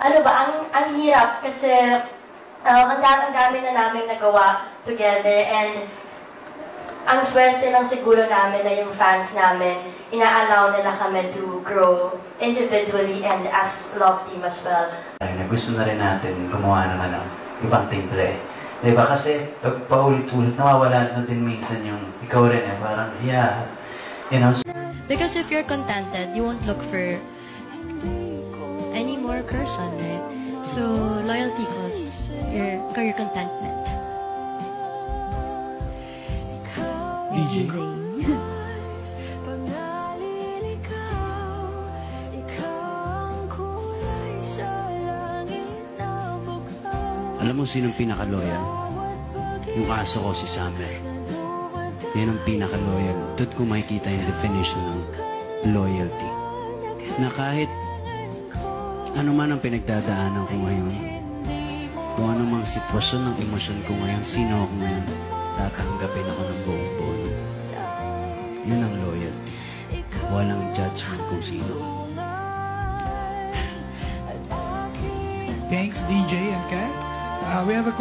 ano ba, ang hirap kasi ang dami na namin nagawa together, and ang swerte lang siguro namin na yung fans namin, ina-allow nila kami to grow individually and as love team as well. Gusto na rin natin gumawa ng ibang timbre. Diba? Kasi pag paulit-ulit, nawawala na din minsan yung ikaw rin parang, yeah, you know. Because if you're contented, you won't look for any more person, right? So, loyalty equals your contentment. DJ. Alam mo sinong pinaka-loyal? Yung aso ko, si Summer. Yan ang pinaka-loyal. Doon ko makikita yung definition ng loyalty. Na kahit ano man ang pinagdadaanan ko ngayon, kung ano mang sitwasyon ng emosyon ko ngayon, sino ako ngayon, tatanggapin ako ng buong buo. Yun ang loyalty. Walang judgment kung sino. Thanks, DJ and Kat. We have a question.